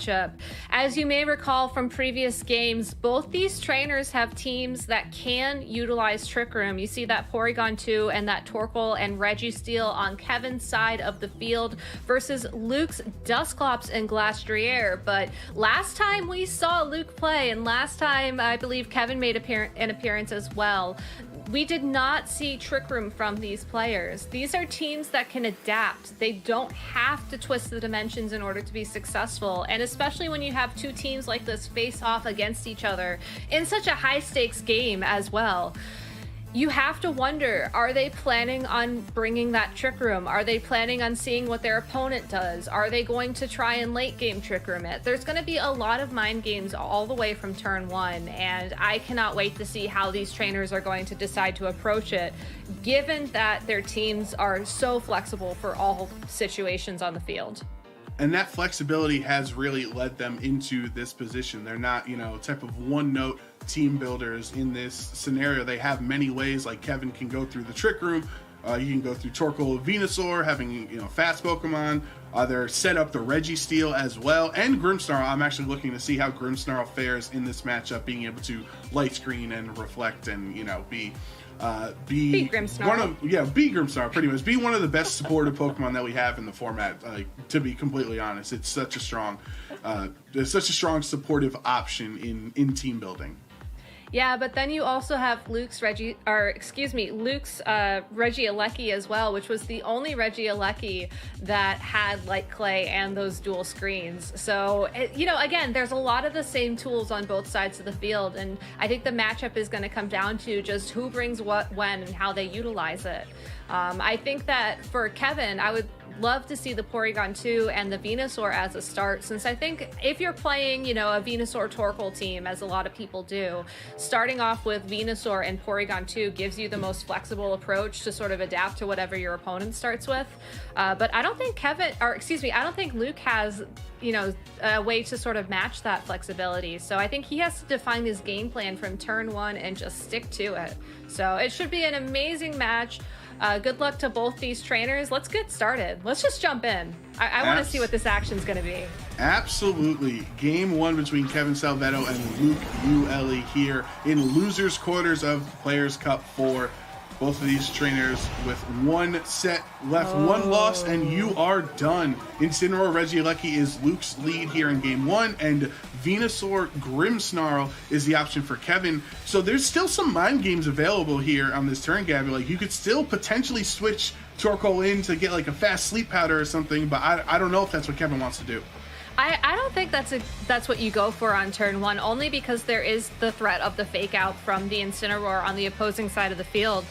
matchup. As you may recall from previous games, both these trainers have teams that can utilize Trick Room. You see that Porygon 2 and that Torkoal and Registeel on Kevin's side of the field versus Luke's Dusclops and Glastrier. But last time we saw Luke play, and last time I believe Kevin made an appearance as well, we did not see Trick Room from these players. These are teams that can adapt. They don't have to twist the dimensions in order to be successful. And especially when you have two teams like this face off against each other in such a high stakes game as well. You have to wonder, are they planning on bringing that Trick Room? Are they planning on seeing what their opponent does? Are they going to try and late game Trick Room it? There's going to be a lot of mind games all the way from turn one, and I cannot wait to see how these trainers are going to decide to approach it, given that their teams are so flexible for all situations on the field. And that flexibility has really led them into this position. They're not, type of one-note team builders in this scenario. They have many ways, like Kevin can go through the Trick Room. You can go through Torkoal, Venusaur, having, fast Pokemon. They're set up the Registeel as well. And Grimmsnarl, I'm actually looking to see how Grimmsnarl fares in this matchup, being able to light screen and reflect and, be Grimmsnarl. Be Grimmsnarl, pretty much. Be one of the best supportive Pokemon that we have in the format, to be completely honest. It's such a strong supportive option in team building. Yeah, but then you also have Luke's Regieleki as well, which was the only Regieleki that had Light Clay and those dual screens. So, again, there's a lot of the same tools on both sides of the field, and I think the matchup is going to come down to just who brings what, when, and how they utilize it. I think that for Kevin, I would love to see the Porygon 2 and the Venusaur as a start, since I think if you're playing, a Venusaur Torkoal team, as a lot of people do, starting off with Venusaur and Porygon 2 gives you the most flexible approach to sort of adapt to whatever your opponent starts with. But I don't think I don't think Luke has, a way to sort of match that flexibility. So I think he has to define his game plan from turn one and just stick to it. So it should be an amazing match. Good luck to both these trainers. Let's get started. Let's just jump in. I want to see what this action's going to be. Absolutely. Game one between Kevin Salvetto and Luke Iuele here in losers quarters of Players Cup 4. Both of these trainers with one set left, one loss, and you are done. Incineroar Regieleki is Luke's lead here in game one, and Venusaur Grimmsnarl is the option for Kevin. So there's still some mind games available here on this turn, Gabby. Like, you could still potentially switch Torkoal in to get like a fast sleep powder or something, but I don't know if that's what Kevin wants to do. I don't think that's what you go for on turn one, only because there is the threat of the fake out from the Incineroar on the opposing side of the field.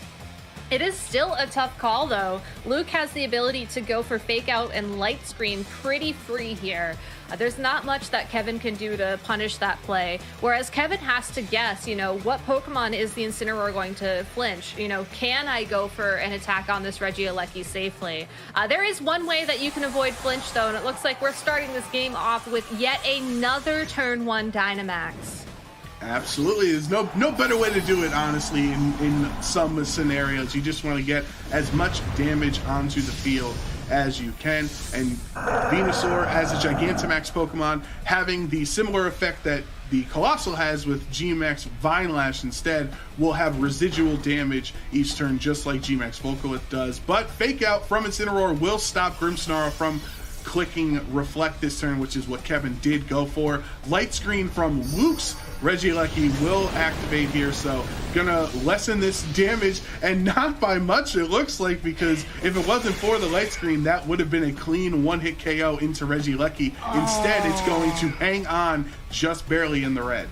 It is still a tough call, though. Luke has the ability to go for fake out and light screen pretty free here. There's not much that Kevin can do to punish that play, whereas Kevin has to guess, what Pokemon is the Incineroar going to flinch? Can I go for an attack on this Regieleki safely? There is one way that you can avoid flinch, though, and it looks like we're starting this game off with yet another turn one Dynamax. Absolutely. There's no better way to do it, honestly, in some scenarios. You just want to get as much damage onto the field as you can. And Venusaur, as a Gigantamax Pokemon, having the similar effect that the Colossal has with G-Max Vinelash instead, will have residual damage each turn, just like G-Max Volcalith does. But Fake Out from Incineroar will stop Grimmsnarl from clicking Reflect this turn, which is what Kevin did go for. Light Screen from Luke's Regieleki will activate here, so gonna lessen this damage, and not by much it looks like, because if it wasn't for the Light Screen, that would have been a clean one-hit KO into Regieleki. Instead, it's going to hang on just barely in the red.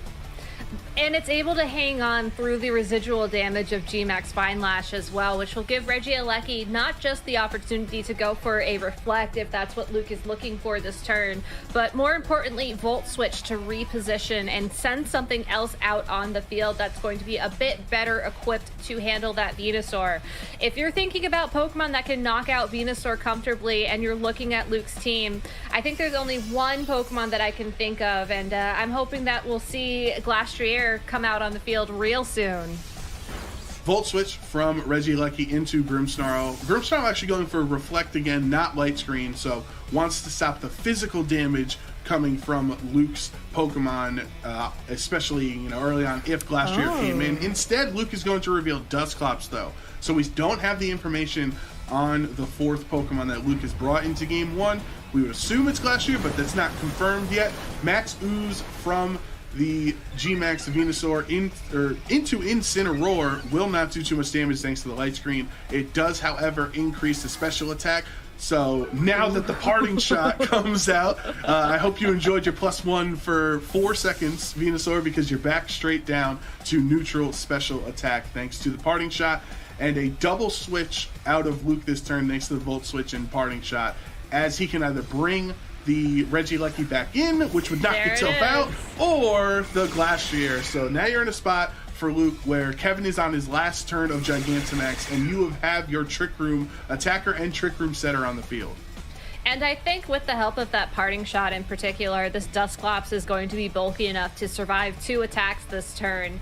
And it's able to hang on through the residual damage of G-Max Vinelash as well, which will give Regieleki not just the opportunity to go for a Reflect if that's what Luke is looking for this turn, but more importantly, Volt Switch to reposition and send something else out on the field that's going to be a bit better equipped to handle that Venusaur. If you're thinking about Pokemon that can knock out Venusaur comfortably and you're looking at Luke's team, I think there's only one Pokemon that I can think of, and I'm hoping that we'll see Glastrier come out on the field real soon. Volt Switch from Regieleki into Grimmsnarl. Grimmsnarl actually going for Reflect again, not Light Screen, so wants to stop the physical damage coming from Luke's Pokemon, especially early on if Glastrier came in. Instead, Luke is going to reveal Dusclops though, so we don't have the information on the fourth Pokemon that Luke has brought into Game 1. We would assume it's Glastrier, but that's not confirmed yet. Max Ooze from the G-Max Venusaur into Incineroar will not do too much damage thanks to the light screen. It does, however, increase the special attack. So now that the parting shot comes out, I hope you enjoyed your +1 for 4 seconds, Venusaur, because you're back straight down to neutral special attack thanks to the parting shot, and a double switch out of Luke this turn thanks to the Volt Switch and parting shot, as he can either bring the Regieleki back in, which would knock itself out, or the Glastrier. So now you're in a spot for Luke where Kevin is on his last turn of Gigantamax, and you have your Trick Room attacker and Trick Room setter on the field. And I think with the help of that parting shot in particular, this Dusclops is going to be bulky enough to survive 2 attacks this turn.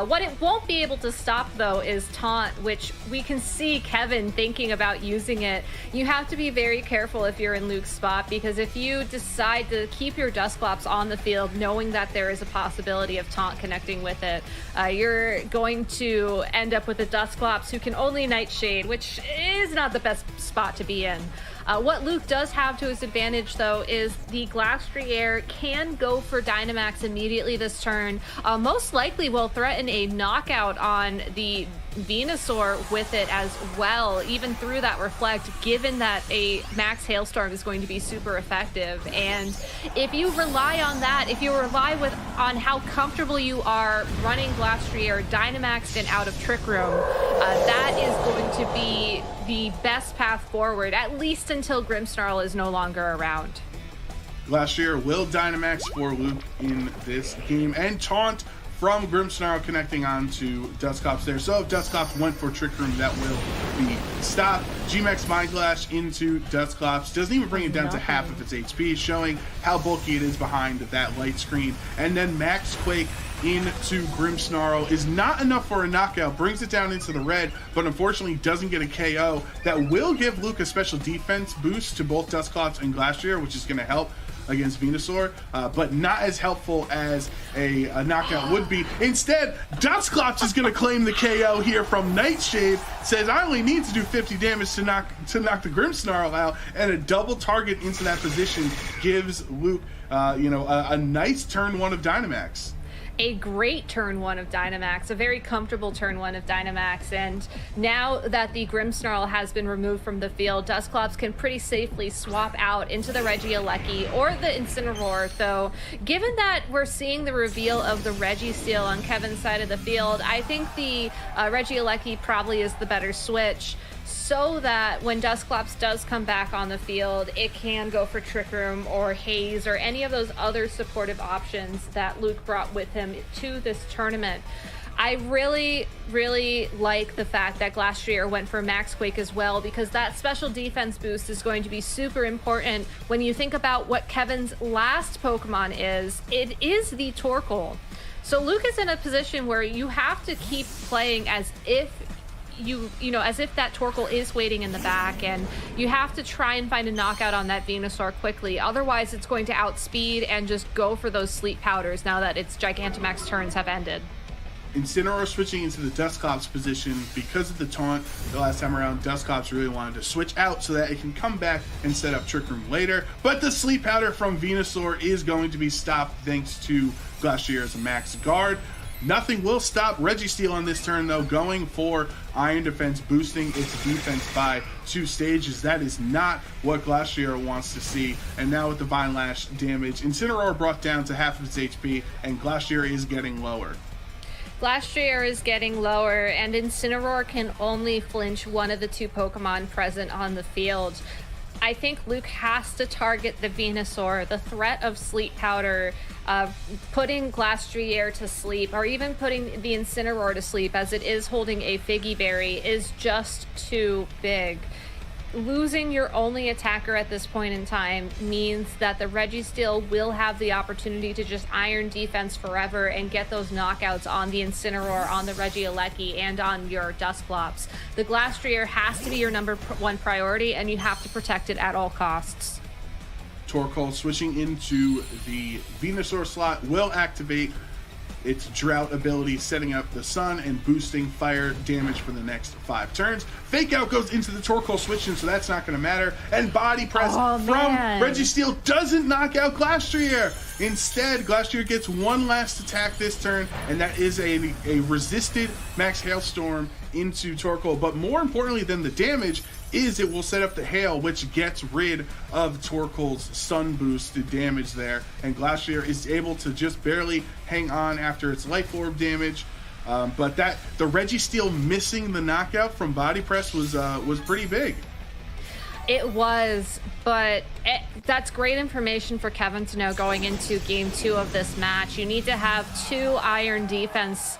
What it won't be able to stop, though, is Taunt, which we can see Kevin thinking about using it. You have to be very careful if you're in Luke's spot, because if you decide to keep your Dusclops on the field, knowing that there is a possibility of Taunt connecting with it, you're going to end up with a Dusclops who can only Nightshade, which is not the best spot to be in. What Luke does have to his advantage, though, is the Glastrier can go for Dynamax immediately this turn. Most likely will threaten a knockout on the Venusaur with it as well, even through that Reflect, given that a Max Hailstorm is going to be super effective. And if you rely on that, if you rely on how comfortable you are running Glastrier Dynamaxed and out of Trick Room, that is going to be the best path forward, at least until Grimmsnarl is no longer around. Glastrier will Dynamax for Luke in this game, and Taunt from Grimmsnarl connecting on to Dusclops there. So if Dusclops went for Trick Room, that will be stopped. G-Max Mind Glash into Dusclops. Doesn't even bring it down to half of its HP, showing how bulky it is behind that light screen. And then Max Quake into Grimmsnarl is not enough for a knockout, brings it down into the red, but unfortunately doesn't get a KO. That will give Luke a special defense boost to both Dusclops and Glastrier, which is going to help against Venusaur, but not as helpful as a knockout would be. Instead, Dusclops is going to claim the KO here from Nightshade. Says, I only need to do 50 damage to knock the Grimmsnarl out, and a double target into that position gives Luke a nice turn 1 of Dynamax. A great turn 1 of Dynamax, a very comfortable turn 1 of Dynamax, and now that the Grimmsnarl has been removed from the field, Dusclops can pretty safely swap out into the Regieleki or the Incineroar, though given that we're seeing the reveal of the Registeel on Kevin's side of the field, I think the Regieleki probably is the better switch, so that when Dusclops does come back on the field, it can go for Trick Room or Haze or any of those other supportive options that Luke brought with him to this tournament. I really, really like the fact that Glastrier went for Max Quake as well, because that special defense boost is going to be super important when you think about what Kevin's last Pokemon is. It is the Torkoal. So Luke is in a position where you have to keep playing as if as if that Torkoal is waiting in the back, and you have to try and find a knockout on that Venusaur quickly. Otherwise, it's going to outspeed and just go for those sleep powders now that its Gigantamax turns have ended. Incineroar switching into the Dusclops position because of the taunt the last time around. Dusclops really wanted to switch out so that it can come back and set up Trick Room later. But the sleep powder from Venusaur is going to be stopped thanks to Glastrier as a max guard. Nothing will stop Registeel on this turn, though, going for Iron Defense, boosting its defense by 2 stages. That is not what Glastrier wants to see. And now with the Vine Lash damage, Incineroar brought down to half of its HP, and Glastrier is getting lower. Glastrier is getting lower, and Incineroar can only flinch one of the 2 Pokemon present on the field. I think Luke has to target the Venusaur. The threat of Sleep Powder, putting Glastrier to sleep, or even putting the Incineroar to sleep, as it is holding a Figgy Berry, is just too big. Losing your only attacker at this point in time means that the Registeel will have the opportunity to just iron defense forever and get those knockouts on the Incineroar, on the Regieleki, and on your Dusclops. The Glastrier has to be your number 1 priority, and you have to protect it at all costs. Torkoal switching into the Venusaur slot will activate its Drought ability, setting up the Sun and boosting fire damage for the next 5 turns. Fake Out goes into the Torkoal switching, so that's not going to matter. And Body Press from Registeel doesn't knock out Glastrier. Instead, Glastrier gets one last attack this turn, and that is a resisted Max Hailstorm into Torkoal. But more importantly than the damage is it will set up the Hail, which gets rid of Torkoal's Sun boosted damage there, and Glastrier is able to just barely hang on after its Life Orb damage. But the Registeel missing the knockout from Body Press was pretty big. It was, but that's great information for Kevin to know going into game 2 of this match. You need to have 2 Iron Defense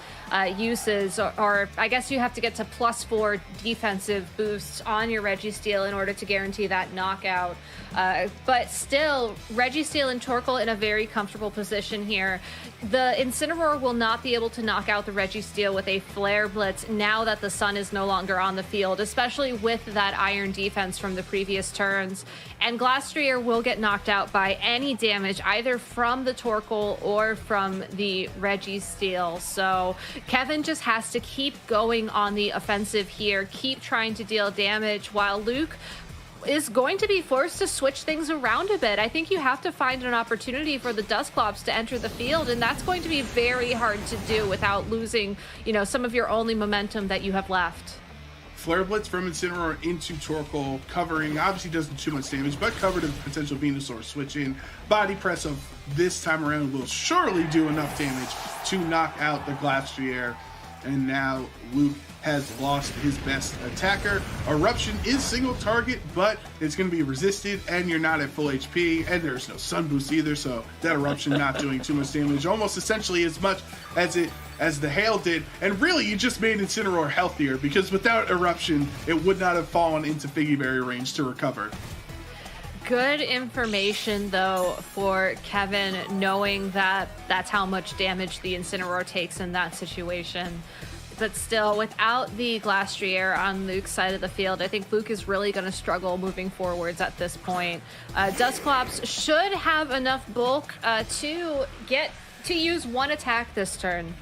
uses, or I guess you have to get to +4 defensive boosts on your Registeel in order to guarantee that knockout. But still, Registeel and Torkoal in a very comfortable position here. The Incineroar will not be able to knock out the Registeel with a Flare Blitz now that the Sun is no longer on the field, especially with that Iron Defense from the previous turns. And Glastrier will get knocked out by any damage, either from the Torkoal or from the Registeel. So Kevin just has to keep going on the offensive here, keep trying to deal damage, while Luke is going to be forced to switch things around a bit. I think you have to find an opportunity for the Dusclops to enter the field, and that's going to be very hard to do without losing, some of your only momentum that you have left. Flare Blitz from Incineroar into Torkoal, covering, obviously doesn't do too much damage, but covered a potential Venusaur switch in. Body Press of this time around will surely do enough damage to knock out the Glastrier. And now Luke has lost his best attacker. Eruption is single target, but it's going to be resisted, and you're not at full HP, and there's no Sun Boost either, so that Eruption not doing too much damage, almost essentially as much as the Hail did. And really, you just made Incineroar healthier, because without Eruption, it would not have fallen into Figgy Berry range to recover. Good information, though, for Kevin, knowing that that's how much damage the Incineroar takes in that situation. But still, without the Glastrier on Luke's side of the field, I think Luke is really going to struggle moving forwards at this point. Dusclops should have enough bulk to use one attack this turn.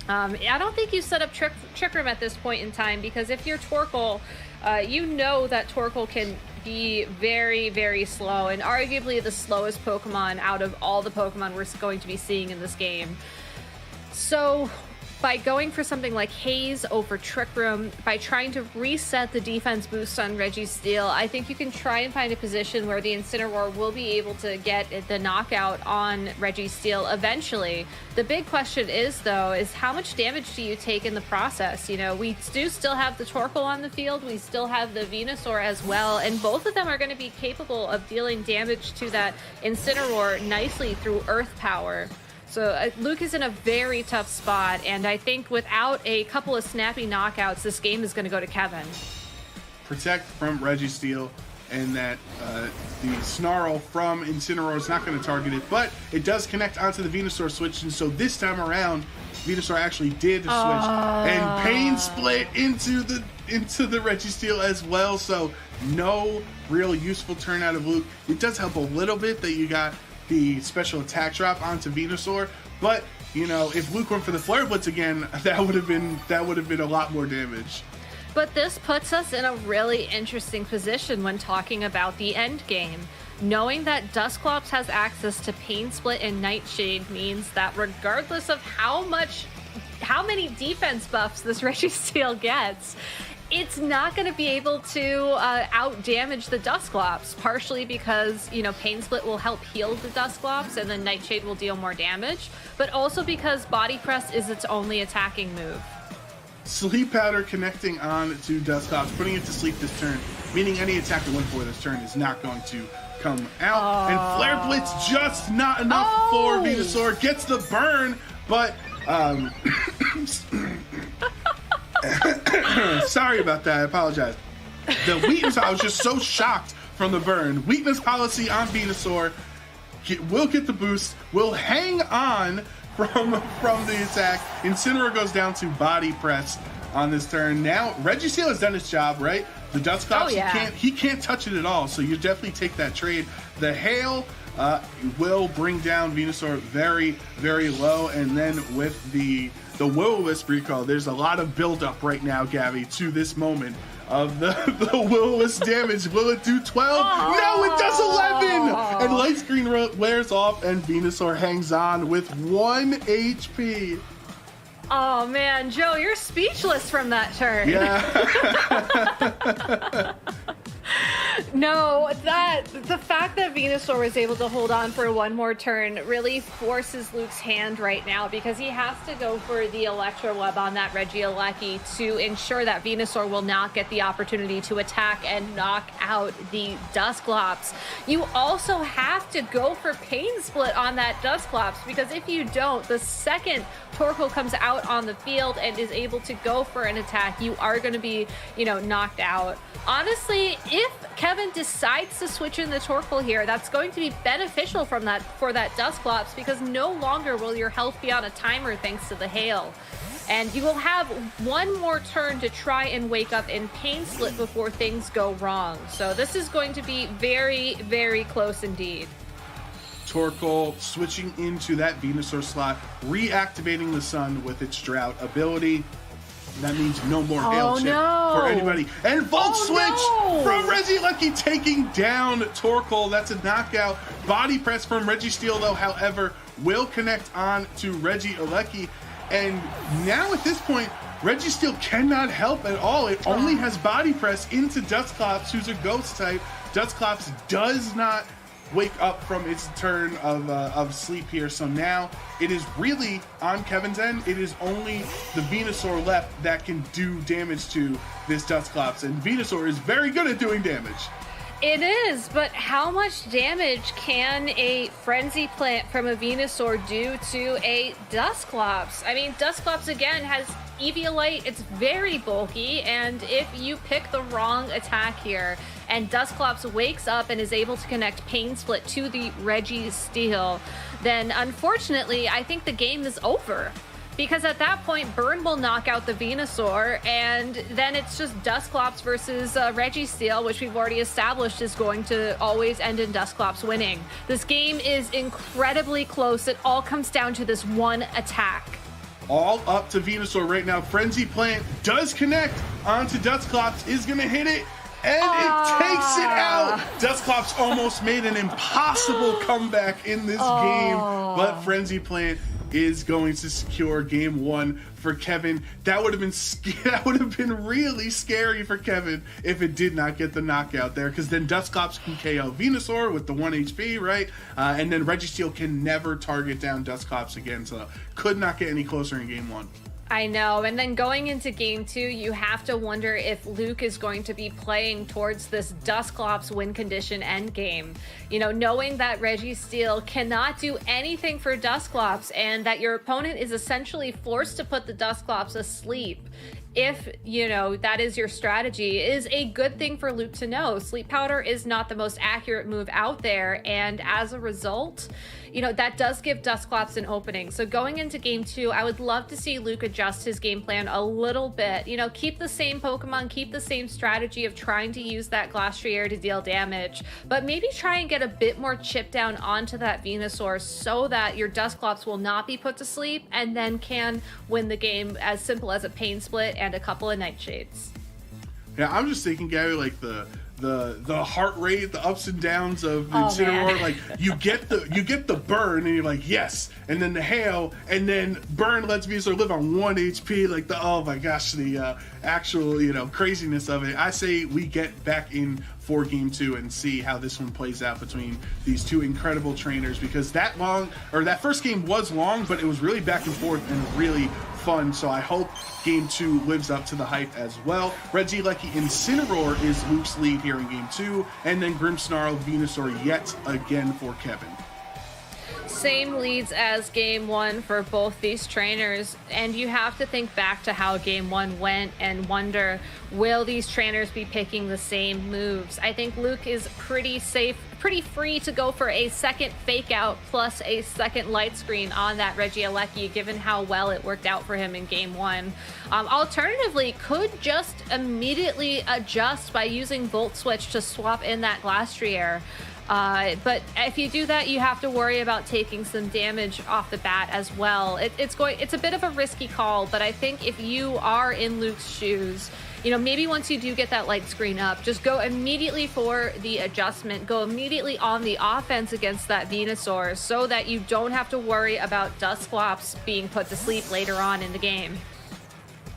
I don't think you set up Trick Room at this point in time, because if you're Torkoal, you know that Torkoal can be very, very slow, and arguably the slowest Pokemon out of all the Pokemon we're going to be seeing in this game. So by going for something like Haze over Trick Room, by trying to reset the defense boost on Registeel, I think you can try and find a position where the Incineroar will be able to get the knockout on Registeel eventually. The big question is, though, is how much damage do you take in the process? We do still have the Torkoal on the field, we still have the Venusaur as well, and both of them are going to be capable of dealing damage to that Incineroar nicely through Earth Power. So Luke is in a very tough spot, and I think without a couple of snappy knockouts, this game is going to go to Kevin. Protect from Registeel, and that the Snarl from Incineroar is not going to target it, but it does connect onto the Venusaur switch, and so this time around, Venusaur actually did switch, and Pain Split into the Registeel as well, so no real useful turn out of Luke. It does help a little bit that you got the special attack drop onto Venusaur, but if Luke went for the Flare Blitz again, that would have been a lot more damage. But this puts us in a really interesting position when talking about the end game. Knowing that Dusclops has access to Pain Split and Nightshade means that regardless of how many defense buffs this Registeel gets, it's not going to be able to out-damage the Dusclops, partially because, Pain Split will help heal the Dusclops and then Nightshade will deal more damage, but also because Body Press is its only attacking move. Sleep Powder connecting on to Dusclops, putting it to sleep this turn, meaning any attack that went for this turn is not going to come out. And Flare Blitz just not enough for Venusaur. Gets the burn, but sorry about that. I apologize. The weakness, I was just so shocked from the burn. Weakness policy on Venusaur. Will get the boost. Will hang on from the attack. Incineroar goes down to Body Press on this turn. Now, Registeel has done its job, right? The Dusclops, Oh, yeah. he can't touch it at all, so you definitely take that trade. The Hail will bring down Venusaur very, very low, and then with the Will-O-Wisp recall, there's a lot of build-up right now, Gabby, to this moment of the Will-O-Wisp damage. Will it do 12? Oh. No, it does 11! And Light Screen wears off, and Venusaur hangs on with 1 HP. Oh man, Joe, you're speechless from that turn. Yeah. No, the fact that Venusaur was able to hold on for one more turn really forces Luke's hand right now, because he has to go for the Electro Web on that Regieleki to ensure that Venusaur will not get the opportunity to attack and knock out the Dusclops. You also have to go for Pain Split on that Dusclops, because if you don't, the second Torkoal comes out on the field and is able to go for an attack, you are going to be, knocked out. Honestly, if Kevin decides to switch in the Torkoal here, that's going to be beneficial for that Dusclops, because no longer will your health be on a timer thanks to the Hail. And you will have one more turn to try and wake up in Pain Split before things go wrong. So this is going to be very, very close indeed. Torkoal switching into that Venusaur slot, reactivating the Sun with its Drought ability. That means no more Hail chip for anybody. And Volt Switch from Regieleki, taking down Torkoal. That's a knockout. Body Press from Registeel, though, however, will connect on to Regieleki. And now at this point, Registeel cannot help at all. It only has Body Press into Dusclops, who's a Ghost type. Dusclops does not wake up from its turn of sleep here, so now it is really on Kevin's end. It is only the Venusaur left that can do damage to this Dusclops, and Venusaur is very good at doing damage. It is, but how much damage can a Frenzy Plant from a Venusaur do to a Dusclops? I mean, Dusclops again has Eviolite, it's very bulky, and if you pick the wrong attack here, and Dusclops wakes up and is able to connect Pain Split to the Registeel, then unfortunately, I think the game is over. Because at that point, Burn will knock out the Venusaur, and then it's just Dusclops versus Registeel, which we've already established is going to always end in Dusclops winning. This game is incredibly close. It all comes down to this one attack. All up to Venusaur right now. Frenzy Plant does connect onto Dusclops, is going to hit it, and it takes it out. Dusclops almost made an impossible comeback in this game, but Frenzy Plant is going to secure game one for Kevin. That would have been really scary for Kevin if it did not get the knockout there, because then Dusclops can KO Venusaur with the 1 HP, right? And then Registeel can never target down Dusclops again, so could not get any closer in game one. I know, and then going into game two, you have to wonder if Luke is going to be playing towards this Dusclops win condition endgame. Knowing that Registeel cannot do anything for Dusclops and that your opponent is essentially forced to put the Dusclops asleep. If, that is your strategy, is a good thing for Luke to know. Sleep Powder is not the most accurate move out there, and as a result, that does give Dusclops an opening. So going into game two, I would love to see Luke adjust his game plan a little bit. Keep the same Pokemon, keep the same strategy of trying to use that Glastrier to deal damage, but maybe try and get a bit more chip down onto that Venusaur so that your Dusclops will not be put to sleep and then can win the game as simple as a Pain Split and a couple of Nightshades. Yeah, I'm just thinking, Gary, like the heart rate, the ups and downs of Incineroar. Like you get the burn and you're like, yes, and then the hail, and then burn lets Venusaur live on 1 HP. Like oh my gosh, the actual craziness of it. I say we get back in for game two and see how this one plays out between these two incredible trainers, because that first game was long, but it was really back and forth and really fun. So I hope game two lives up to the hype as well. Regieleki Incineroar is Luke's lead here in game two, and then Grimmsnarl Venusaur yet again for Kevin. Same leads as game one for both these trainers, and you have to think back to how game one went and wonder, will these trainers be picking the same moves? I think Luke is pretty safe, pretty free to go for a second fake out plus a second light screen on that Regieleki, given how well it worked out for him in game one. Alternatively, could just immediately adjust by using Volt Switch to swap in that Glastrier. But if you do that, you have to worry about taking some damage off the bat as well. It's a bit of a risky call, but I think if you are in Luke's shoes, you know, maybe once you do get that light screen up, just go immediately for the adjustment, go immediately on the offense against that Venusaur so that you don't have to worry about Dusclops being put to sleep later on in the game.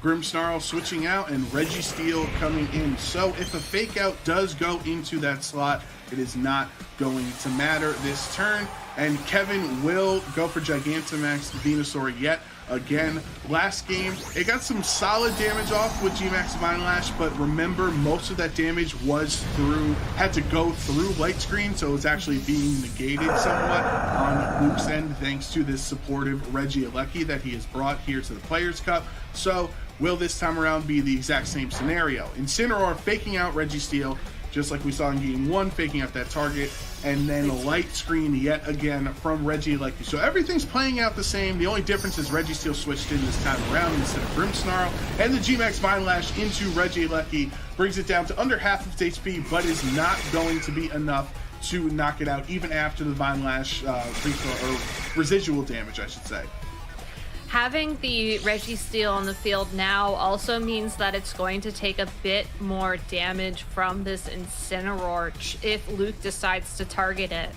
Grimmsnarl switching out and Registeel coming in. So if a fake out does go into that slot, it is not going to matter this turn. And Kevin will go for Gigantamax Venusaur yet again. Last game, it got some solid damage off with G-Max Divine Lash, but remember, most of that damage had to go through Light Screen, so it's actually being negated somewhat on Luke's end thanks to this supportive Regieleki that he has brought here to the Players' Cup. So will this time around be the exact same scenario? Incineroar faking out Registeel, just like we saw in game one, faking out that target, and then a light screen yet again from Regieleki. So everything's playing out the same. The only difference is Registeel switched in this time around instead of Grimmsnarl, and the G-Max Vine Lash into Regieleki brings it down to under half of its HP, but is not going to be enough to knock it out, even after the Vine Lash residual damage, I should say. Having the Registeel on the field now also means that it's going to take a bit more damage from this Incineroar if Luke decides to target it.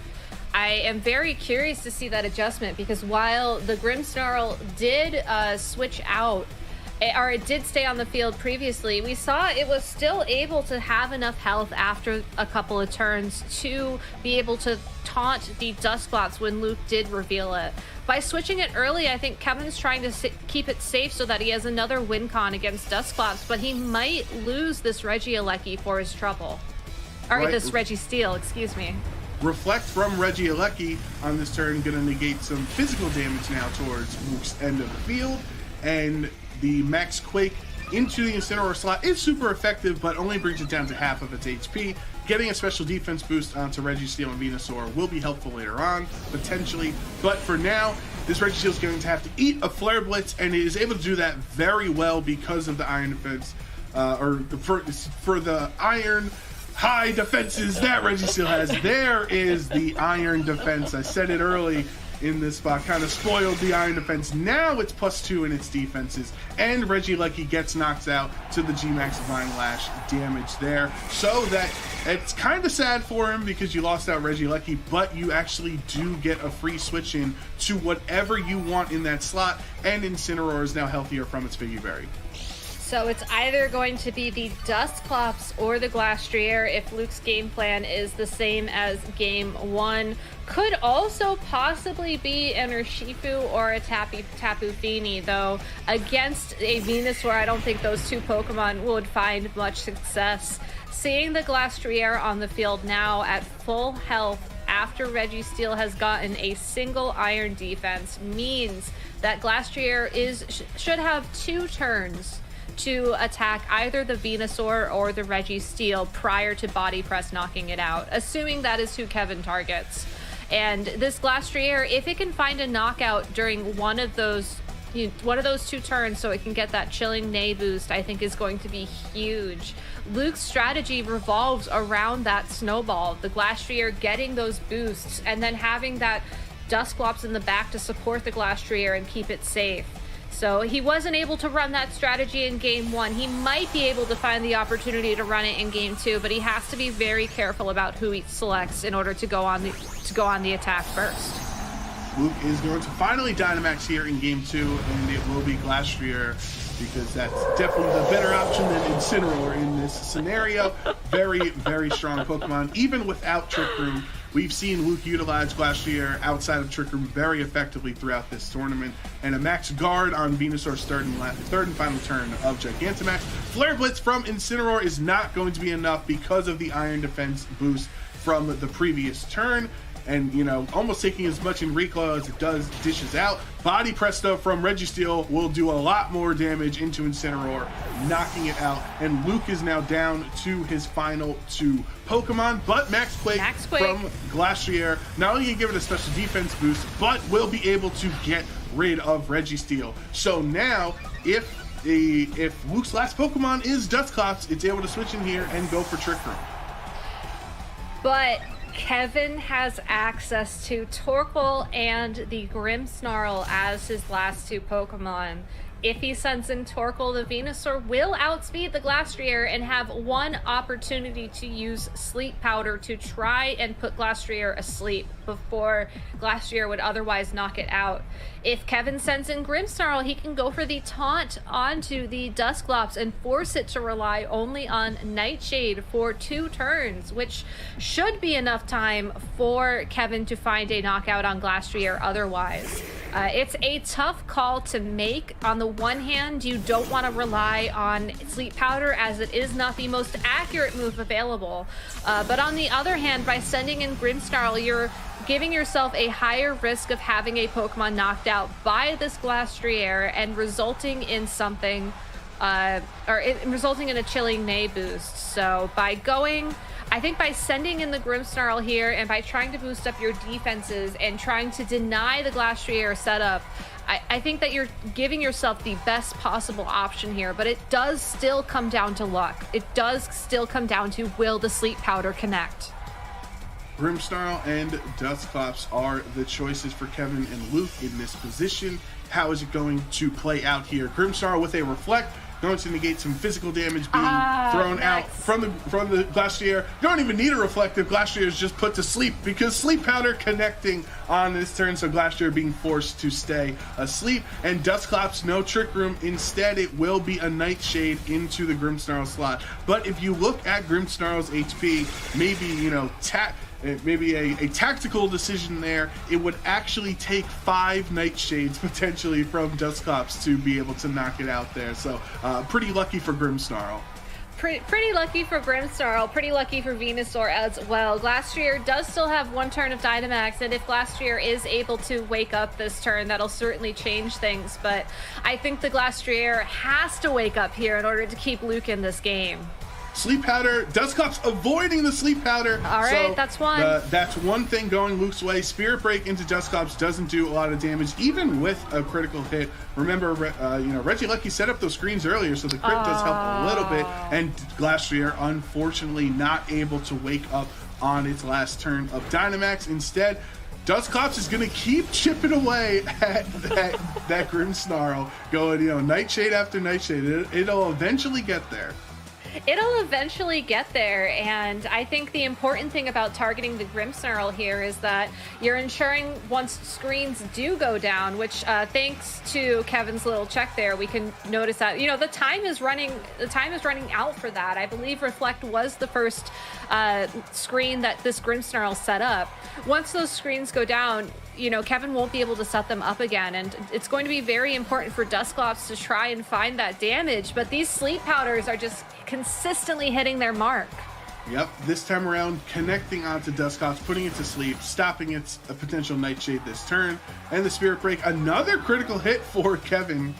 I am very curious to see that adjustment, because while the Grimmsnarl did switch out, or it did stay on the field previously, we saw it was still able to have enough health after a couple of turns to be able to taunt the Dusclops when Luke did reveal it. By switching it early, I think Kevin's trying to keep it safe so that he has another win con against Dusclops, but he might lose this Regieleki for his trouble. Or right. This Registeel, excuse me. Reflect from Regieleki on this turn, going to negate some physical damage now towards Luke's end of the field, and the Max Quake into the Incineroar slot is super effective, but only brings it down to half of its HP. Getting a special defense boost onto Registeel and Venusaur will be helpful later on, potentially. But for now, this Registeel is going to have to eat a Flare Blitz, and it is able to do that very well because of the Iron Defense, for the Iron high defenses that Registeel has. There is the Iron Defense. I said it early in this spot, kind of spoiled the Iron Defense. Now it's +2 in its defenses, and Regieleki gets knocked out to the G-Max Divine Lash damage there. So that it's kind of sad for him because you lost out Regieleki, but you actually do get a free switch in to whatever you want in that slot, and Incineroar is now healthier from its Figgy Berry. So it's either going to be the Dusclops or the Glastrier if Luke's game plan is the same as game one. Could also possibly be an Urshifu or a Tapu Fini, though against a Venusaur, I don't think those two Pokemon would find much success. Seeing the Glastrier on the field now at full health after Registeel has gotten a single Iron defense means that Glastrier should have 2 turns to attack either the Venusaur or the Registeel prior to Body Press knocking it out, assuming that is who Kevin targets. And this Glastrier, if it can find a knockout during one of those 2 turns so it can get that Chilling Neigh boost, I think is going to be huge. Luke's strategy revolves around that snowball, the Glastrier getting those boosts, and then having that Dusclops in the back to support the Glastrier and keep it safe. So he wasn't able to run that strategy in game one. He might be able to find the opportunity to run it in game two, but he has to be very careful about who he selects in order to go on the attack first. Luke is going to finally Dynamax here in game two, and it will be Glastrier, because that's definitely the better option than Incineroar in this scenario. Very, very strong Pokemon. Even without Trick Room, we've seen Luke utilize Glastrier outside of Trick Room very effectively throughout this tournament. And a Max Guard on Venusaur's third and final turn of Gigantamax. Flare Blitz from Incineroar is not going to be enough because of the Iron Defense boost from the previous turn. and, you know, almost taking as much in recoil as it does dishes out. Body Presto from Registeel will do a lot more damage into Incineroar, knocking it out. And Luke is now down to his final 2 Pokemon, but Max Quake from Glastrier not only can give it a special defense boost, but will be able to get rid of Registeel. So now, if Luke's last Pokemon is Dusclops, it's able to switch in here and go for Trick Room. But Kevin has access to Torkoal and the Grimmsnarl as his last 2 Pokemon. If he sends in Torkoal, the Venusaur will outspeed the Glastrier and have one opportunity to use Sleep Powder to try and put Glastrier asleep before Glastrier would otherwise knock it out. If Kevin sends in Grimmsnarl, he can go for the taunt onto the Dusclops and force it to rely only on Nightshade for 2 turns, which should be enough time for Kevin to find a knockout on Glastrier otherwise. It's a tough call to make. On the one hand, you don't want to rely on Sleep Powder as it is not the most accurate move available. But on the other hand, by sending in Grimmsnarl, you're giving yourself a higher risk of having a Pokemon knocked out by this Glastrier and resulting in something, resulting in a Chilling Neigh boost. So I think by sending in the Grimmsnarl here and by trying to boost up your defenses and trying to deny the Glastrier setup, I think that you're giving yourself the best possible option here, but it does still come down to luck. It does still come down to, will the Sleep Powder connect? Grimmsnarl and Dusclops are the choices for Kevin and Luke in this position. How is it going to play out here? Grimmsnarl with a Reflect, going to negate some physical damage being thrown out from the Glastrier. You don't even need a Reflective. Glastrier is just put to sleep because Sleep Powder connecting on this turn, so Glastrier being forced to stay asleep. And Dusclops, no Trick Room. Instead, it will be a Nightshade into the Grimmsnarl slot. But if you look at Grimmsnarl's HP, maybe, you know, maybe a tactical decision there, it would actually take 5 Nightshades potentially from Dusclops to be able to knock it out there. So pretty lucky for Grimmsnarl. Pretty lucky for Grimmsnarl, pretty lucky for Venusaur as well. Glastrier does still have 1 turn of Dynamax, and if Glastrier is able to wake up this turn, that'll certainly change things. But I think the Glastrier has to wake up here in order to keep Luke in this game. Sleep Powder, Dusclops avoiding the Sleep Powder. All right, so that's one. That's one thing going Luke's way. Spirit Break into Dusclops doesn't do a lot of damage, even with a critical hit. Remember, Regieleki set up those screens earlier, so the crit does help a little bit. And Glastrier, unfortunately, not able to wake up on its last turn of Dynamax. Instead, Dusclops is going to keep chipping away at that Grimmsnarl, going, Nightshade after Nightshade. It'll eventually get there. It'll eventually get there, and I think the important thing about targeting the Grimmsnarl here is that you're ensuring once screens do go down, which thanks to Kevin's little check there, we can notice that the time is running out for that. I believe Reflect was the first screen that this Grimmsnarl set up. Once those screens go down, Kevin won't be able to set them up again, and it's going to be very important for Dusclops to try and find that damage, but these Sleep Powders are just consistently hitting their mark. Yep, this time around connecting onto Dusclops, putting it to sleep, stopping its potential Nightshade this turn, and the Spirit Break, another critical hit for Kevin.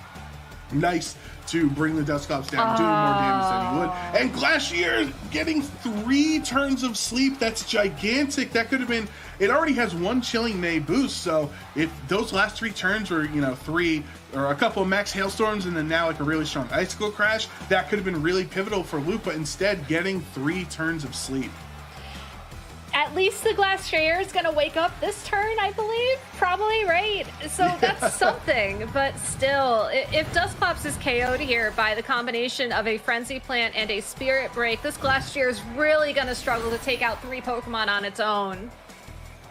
Nice to bring the Dusclops down, doing more damage than he would. And Glastrier getting 3 turns of sleep. That's gigantic. That could have been, it already has 1 Chilling Neigh boost, so if those last 3 turns were, 3 or a couple of max hailstorms and then now like a really strong Icicle Crash, that could have been really pivotal for Luke, but instead getting 3 turns of sleep. At least the Glastrier is going to wake up this turn, I believe. Probably, right? So that's something. But still, if Dusclops is KO'd here by the combination of a Frenzy Plant and a Spirit Break, this Glastrier is really going to struggle to take out 3 Pokemon on its own.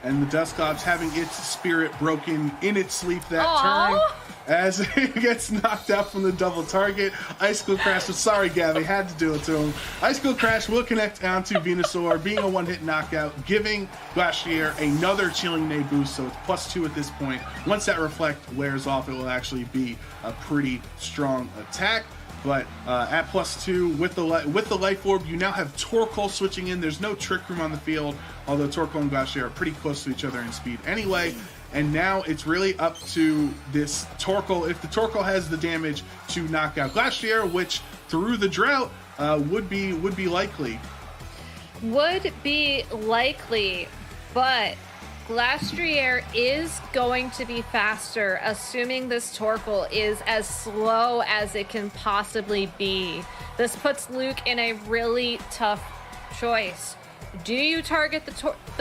And the Dusclops having its spirit broken in its sleep that turn as it gets knocked out from the double target. Icicle Crash, sorry Gabby, had to do it to him. Icicle Crash will connect onto Venusaur, being a 1-hit knockout, giving Glastrier another Chilling Neigh boost, so it's +2 at this point. Once that Reflect wears off, it will actually be a pretty strong attack. But at +2 with the Life Orb, you now have Torkoal switching in. There's no Trick Room on the field, although Torkoal and Glacier are pretty close to each other in speed anyway. And now it's really up to this Torkoal. If the Torkoal has the damage to knock out Glacier, which through the drought would be likely. Would be likely, but Glastrier is going to be faster, assuming this Torkoal is as slow as it can possibly be. This puts Luke in a really tough choice. Do you target the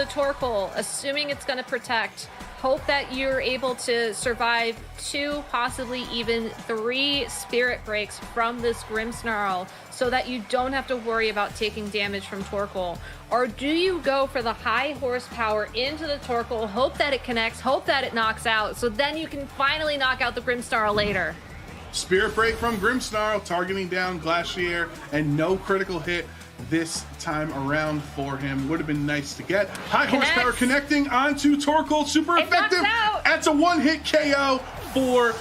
Torkoal, assuming it's going to protect? Hope that you're able to survive 2, possibly even 3 Spirit Breaks from this Grimmsnarl so that you don't have to worry about taking damage from Torkoal? Or do you go for the high horsepower into the Torkoal, hope that it connects, hope that it knocks out, so then you can finally knock out the Grimmsnarl later? Spirit Break from Grimmsnarl, targeting down Glacier, and no critical hit this time around for him. Would have been nice to get. High horsepower connecting onto Torkoal, super effective. That's a one-hit KO for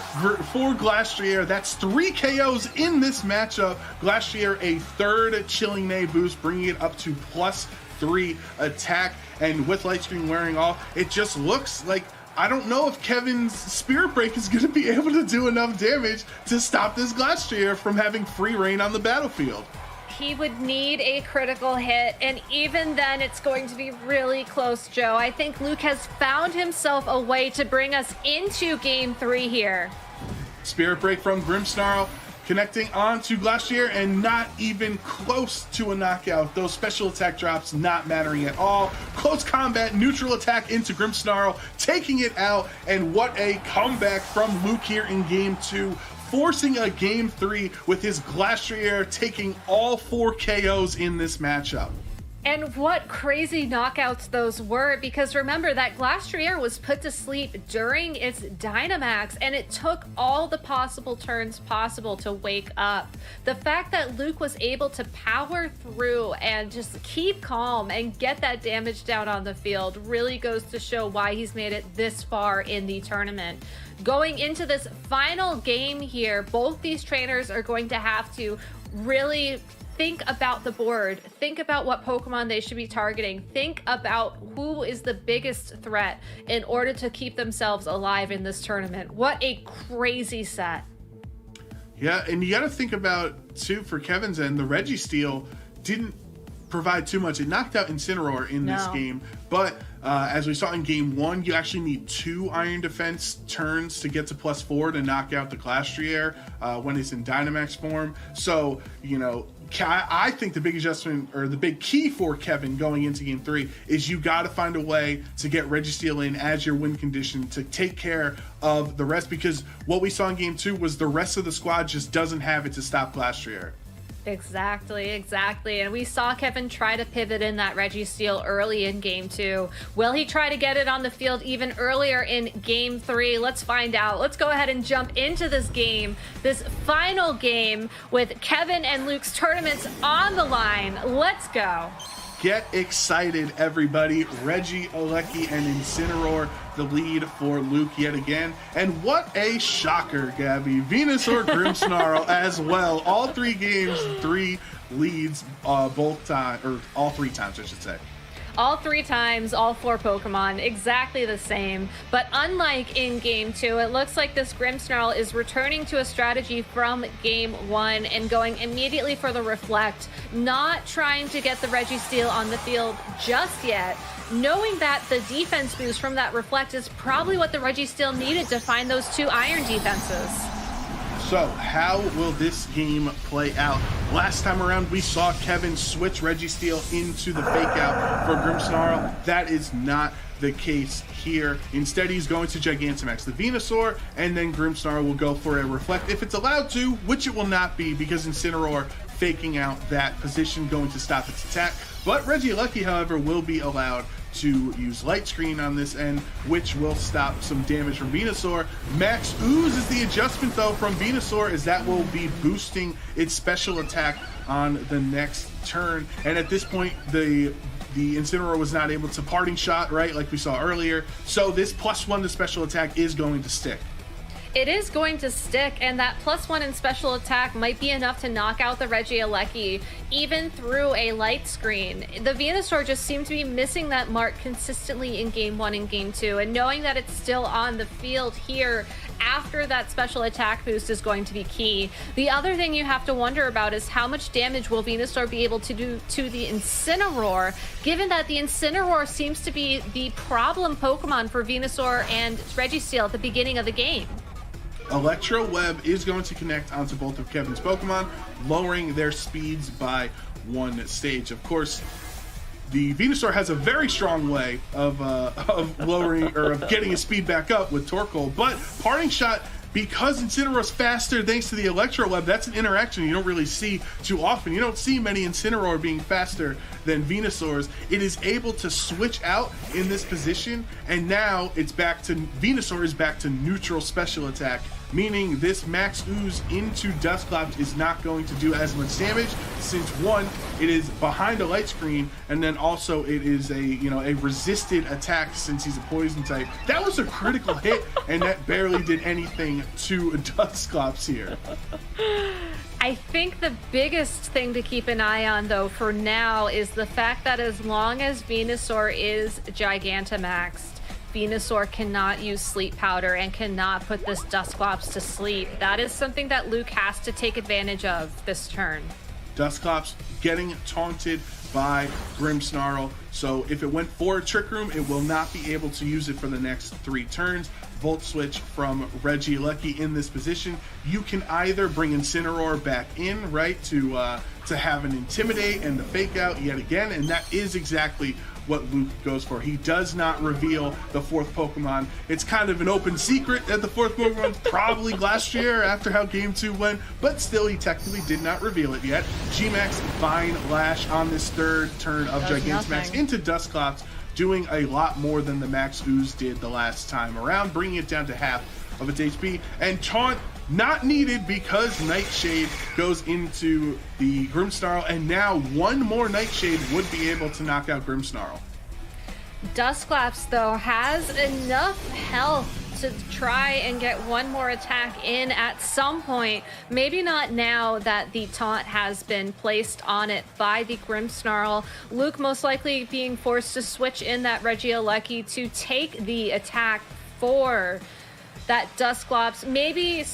Glastrier. That's 3 KOs in this matchup. Glastrier a 3rd Chilling Neigh boost, bringing it up to +3 attack. And with Light Screen wearing off, it just looks like, I don't know if Kevin's Spirit Break is going to be able to do enough damage to stop this Glastrier from having free reign on the battlefield. He would need a critical hit, and even then it's going to be really close, Joe. I think Luke has found himself a way to bring us into Game 3 here. Spirit Break from Grimmsnarl, connecting onto Glacier, and not even close to a knockout. Those special attack drops not mattering at all. Close combat, neutral attack into Grimmsnarl, taking it out, and what a comeback from Luke here in Game 2. Forcing a Game 3 with his Glastrier taking all 4 KOs in this matchup. And what crazy knockouts those were, because remember that Glastrier was put to sleep during its Dynamax, and it took all the possible turns possible to wake up. The fact that Luke was able to power through and just keep calm and get that damage down on the field really goes to show why he's made it this far in the tournament. Going into this final game here, both these trainers are going to have to really think about the board, think about what Pokemon they should be targeting, think about who is the biggest threat in order to keep themselves alive in this tournament. What a crazy set. Yeah, and you got to think about, too, for Kevin's end, the Registeel didn't provide too much. It knocked out Incineroar in this game, but as we saw in Game 1, you actually need 2 Iron Defense turns to get to +4 to knock out the Glastrier when it's in Dynamax form. So, you know, I think the big adjustment, or the big key for Kevin going into Game 3, is you got to find a way to get Registeel in as your win condition to take care of the rest, because what we saw in Game 2 was the rest of the squad just doesn't have it to stop Glastrier. Exactly. And we saw Kevin try to pivot in that Registeel early in Game 2. Will he try to get it on the field even earlier in Game 3? Let's find out. Let's go ahead and jump into this game, this final game with Kevin and Luke's tournaments on the line. Let's go. Get excited, everybody. Iuele and Incineroar, the lead for Luke yet again. And what a shocker, Gabby. Venusaur, Grimmsnarl as well. All 3 games, 3 leads, all 3 times, I should say. All 3 times, all 4 Pokemon, exactly the same. But unlike in Game 2, it looks like this Grimmsnarl is returning to a strategy from Game 1 and going immediately for the Reflect, not trying to get the Registeel on the field just yet, knowing that the defense boost from that Reflect is probably what the Registeel needed to find those 2 Iron defenses. So, how will this game play out? Last time around, we saw Kevin switch Registeel into the fake out for Grimmsnarl. That is not the case here. Instead, he's going to Gigantamax the Venusaur, and then Grimmsnarl will go for a Reflect if it's allowed to, which it will not be, because Incineroar faking out that position, going to stop its attack. But Iuele, however, will be allowed to use Light Screen on this end, which will stop some damage from Venusaur. Max Ooze is the adjustment, though, from Venusaur, as that will be boosting its special attack on the next turn. And at this point, the Incineroar was not able to Parting Shot, right, like we saw earlier. So this +1 to special attack is going to stick. It is going to stick, and that +1 in special attack might be enough to knock out the Regieleki, even through a light screen. The Venusaur just seemed to be missing that mark consistently in Game 1 and Game 2, and knowing that it's still on the field here after that special attack boost is going to be key. The other thing you have to wonder about is how much damage will Venusaur be able to do to the Incineroar, given that the Incineroar seems to be the problem Pokemon for Venusaur and Registeel at the beginning of the game. Electro Web is going to connect onto both of Kevin's Pokemon, lowering their speeds by 1 stage. Of course, the Venusaur has a very strong way of lowering or of getting his speed back up with Torkoal, but Parting Shot, because Incineroar's faster thanks to the Electro Web, that's an interaction you don't really see too often. You don't see many Incineroar being faster than Venusaur's. It is able to switch out in this position, and now it's back to Venusaur is back to neutral special attack, meaning this Max Ooze into Dusclops is not going to do as much damage, since one, it is behind a light screen, and then also it is a resisted attack since he's a poison type. That was a critical hit, and that barely did anything to Dusclops here. I think the biggest thing to keep an eye on, though, for now is the fact that as long as Venusaur is Gigantamaxed, Venusaur cannot use Sleep Powder and cannot put this Dusclops to sleep. That is something that Luke has to take advantage of this turn. Dusclops getting taunted by Grimmsnarl, so if it went for a Trick Room, it will not be able to use it for the next 3 turns. Volt Switch from Regieleki in this position. You can either bring Incineroar back in, right, to have an Intimidate and the Fake Out yet again, and that is exactly what Luke goes for. He does not reveal the 4th Pokemon. It's kind of an open secret that the 4th Pokemon's probably Glastrier after how Game 2 went, but still he technically did not reveal it yet. G-Max Vine Lash on this 3rd turn of Gigantamax into Dusclops, doing a lot more than the Max Ooze did the last time around, bringing it down to half of its HP. And Taunt not needed because Nightshade goes into the Grimmsnarl, and now 1 more Nightshade would be able to knock out Grimmsnarl. Dusclops, though, has enough health to try and get 1 more attack in at some point. Maybe not now that the taunt has been placed on it by the Grimmsnarl. Luke most likely being forced to switch in that Regieleki to take the attack for that Dusclops. Maybe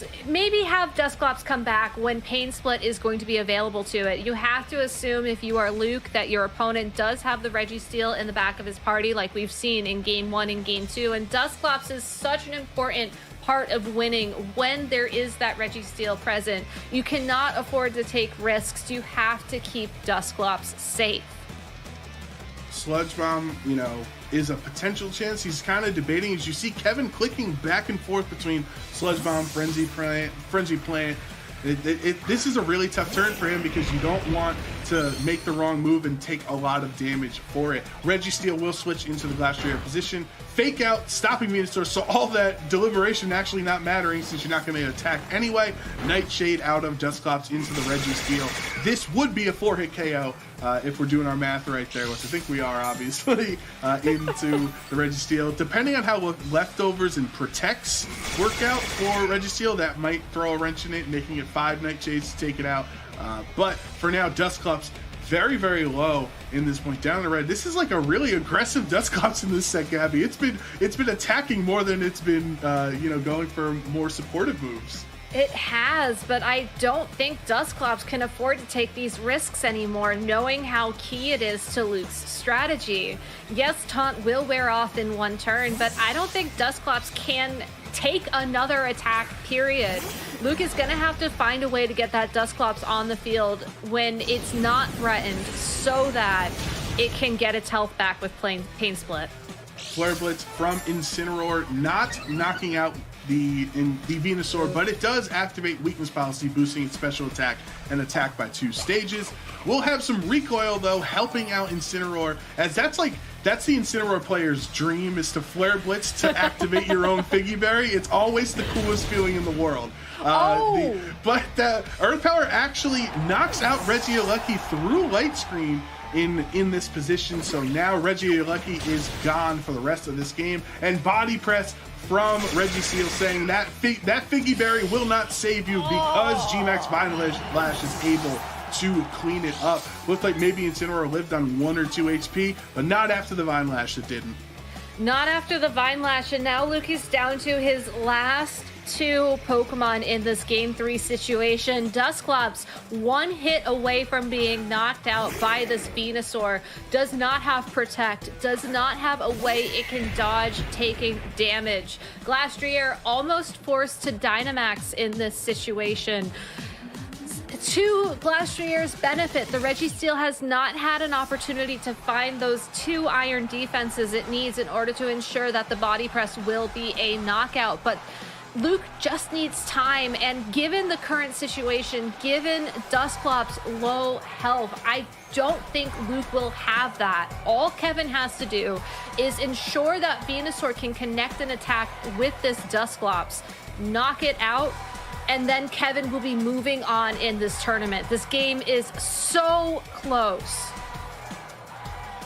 have Dusclops come back when Pain Split is going to be available to it. You have to assume, if you are Luke, that your opponent does have the Registeel in the back of his party, like we've seen in Game 1 and Game 2, and Dusclops is such an important part of winning when there is that Registeel present. You cannot afford to take risks. You have to keep Dusclops safe. Sludge Bomb, is a potential chance. He's kind of debating, as you see Kevin clicking back and forth between Sludge Bomb, Frenzy Plant. This is a really tough turn for him because you don't want to make the wrong move and take a lot of damage for it. Registeel will switch into the Glastrier position. Fake Out, stopping Venusaur, so all that deliberation actually not mattering since you're not going to attack anyway. Nightshade out of Dusclops into the Registeel. This would be a 4-hit KO if we're doing our math right there, which I think we are, obviously, into the Registeel. Depending on how Leftovers and Protects work out for Registeel, that might throw a wrench in it, making it 5 Nightshades to take it out. But for now, Dusclops very, very low in this point down the red. This is like a really aggressive Dusclops in this set, Gabby. It's been attacking more than it's been going for more supportive moves. It has, but I don't think Dusclops can afford to take these risks anymore, knowing how key it is to Luke's strategy. Yes, Taunt will wear off in 1 turn, but I don't think Dusclops can take another attack, period. Luke is going to have to find a way to get that Dusclops on the field when it's not threatened so that it can get its health back with Pain Split. Flare Blitz from Incineroar, not knocking out the Venusaur, but it does activate Weakness Policy, boosting its special attack and attack by 2 stages. We'll have some recoil, though, helping out Incineroar, as that's the Incineroar player's dream, is to Flare Blitz to activate your own Figgy Berry. It's always the coolest feeling in the world. But Earth Power actually knocks out Regieleki through Light Screen in this position, so now Regieleki is gone for the rest of this game, and Body Press from Registeel saying that Figgy Berry will not save you because G-Max Vine Lash is able to clean it up. Looked like maybe Incineroar lived on 1 or 2 HP, but not after the Vine Lash, it didn't. Not after the Vine Lash, and now Luke is down to his last 2 Pokemon in this Game 3 situation. Dusclops, 1 hit away from being knocked out by this Venusaur, does not have Protect, does not have a way it can dodge taking damage. Glastrier almost forced to Dynamax in this situation. To Glastrier's benefit, the Registeel has not had an opportunity to find those 2 iron defenses it needs in order to ensure that the body press will be a knockout. But Luke just needs time, and given the current situation, given Dusclops' low health, I don't think Luke will have that. All Kevin has to do is ensure that Venusaur can connect an attack with this Dusclops, knock it out, and then Kevin will be moving on in this tournament. This game is so close.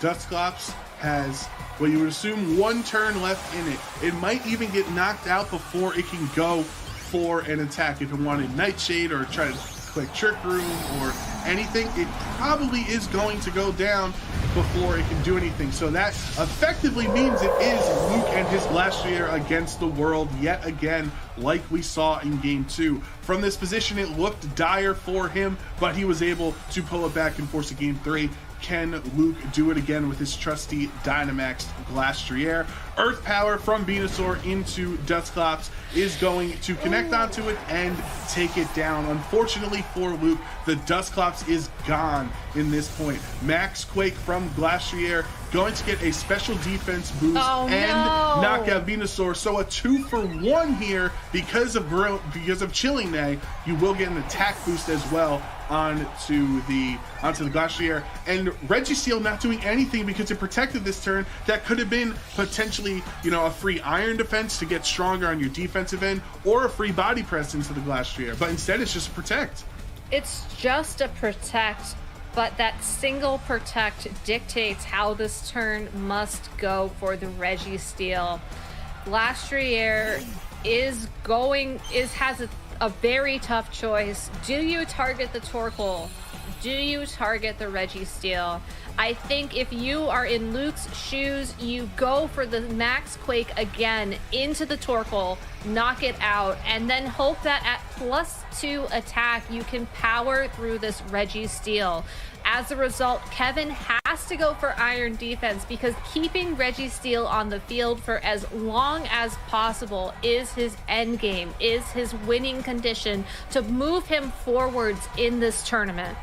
Dusclops has, well, you would assume 1 turn left in it. It might even get knocked out before it can go for an attack. If it wanted Nightshade or try to click Trick Room or anything, it probably is going to go down before it can do anything. So that effectively means it is Luke and his Glastrier against the world yet again, like we saw in Game 2. From this position, it looked dire for him, but he was able to pull it back and force a Game 3. Can Luke do it again with his trusty Dynamax Glastrier? Earth Power from Venusaur into Dusclops is going to connect onto it and take it down. Unfortunately for Luke, the Dusclops is gone in this point. Max Quake from Glastrier going to get a special defense boost knock out Venusaur. So a 2-for-1 here because of Chilling Neigh. You will get an attack boost as well onto the Glastrier, and Registeel not doing anything because it protected this turn. That could have been potentially, a free iron defense to get stronger on your defensive end, or a free body press into the Glastrier, but instead it's just a protect. It's just a protect, but that single protect dictates how this turn must go for the Registeel. Glastrier has a very tough choice. Do you target the Torkoal? Do you target the Registeel? I think if you are in Luke's shoes, you go for the Max Quake again into the Torkoal, knock it out, and then hope that at +2 attack, you can power through this Registeel. As a result, Kevin has to go for iron defense because keeping Registeel on the field for as long as possible is his end game, is his winning condition to move him forwards in this tournament.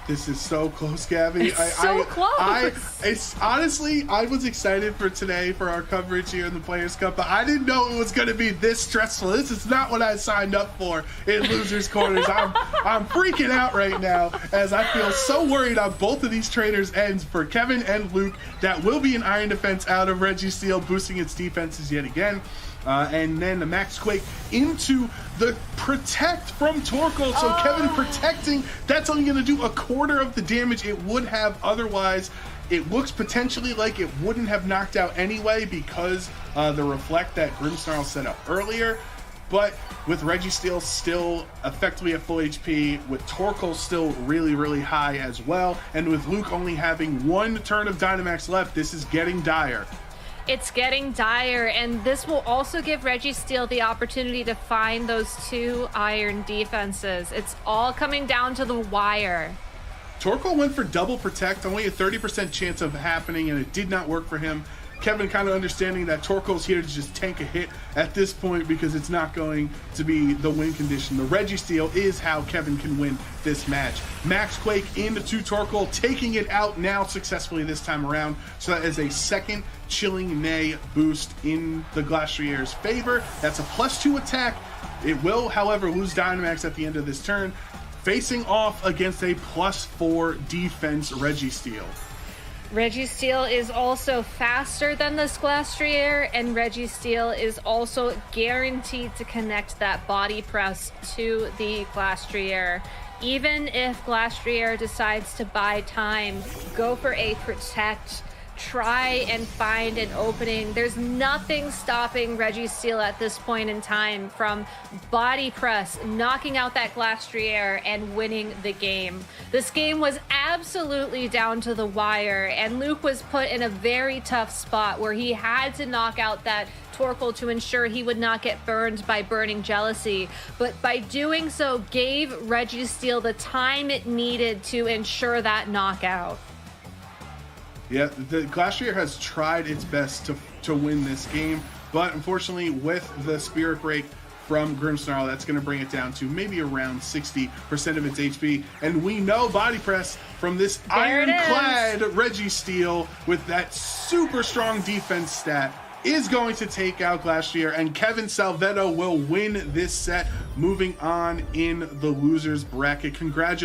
This is so close, Gabby. It's so close. Honestly, I was excited for today for our coverage here in the Players' Cup, but I didn't know it was going to be this stressful. This is not what I signed up for in Losers Corners. I'm freaking out right now as I feel so worried on both of these trainers' ends for Kevin and Luke. That will be an iron defense out of Registeel, boosting its defenses yet again. And then the Max Quake into the Protect from Torkoal. So Kevin protecting, that's only going to do 1/4 of the damage it would have otherwise. It looks potentially like it wouldn't have knocked out anyway because the Reflect that Grimmsnarl set up earlier. But with Registeel still effectively at full HP, with Torkoal still really, really high as well, and with Luke only having 1 turn of Dynamax left, this is getting dire. It's getting dire, and this will also give Registeel the opportunity to find those 2 iron defenses. It's all coming down to the wire. Torkoal went for double protect, only a 30% chance of happening, and it did not work for him. Kevin kind of understanding that Torkoal's here to just tank a hit at this point because it's not going to be the win condition. The Registeel is how Kevin can win this match. Max Quake into Torkoal, taking it out now successfully this time around. So that is a second Chilling Neigh boost in the Glastrier's favor. That's a +2 attack. It will, however, lose Dynamax at the end of this turn, facing off against a +4 defense Registeel. Registeel is also faster than this Glastrier, and Registeel is also guaranteed to connect that body press to the Glastrier. Even if Glastrier decides to buy time, go for a protect, try and find an opening. There's nothing stopping Registeel at this point in time from body press, knocking out that Glastrier, and winning the game. This game was absolutely down to the wire, and Luke was put in a very tough spot where he had to knock out that Torkoal to ensure he would not get burned by Burning Jealousy, but by doing so gave Registeel the time it needed to ensure that knockout. Yeah, the Glastrier has tried its best to win this game, but unfortunately with the Spirit Break from Grimmsnarl, that's going to bring it down to maybe around 60% of its HP. And we know Body Press from this ironclad Registeel with that super strong defense stat is going to take out Glastrier, and Kevin Salvetto will win this set, moving on in the losers bracket. Congratulations.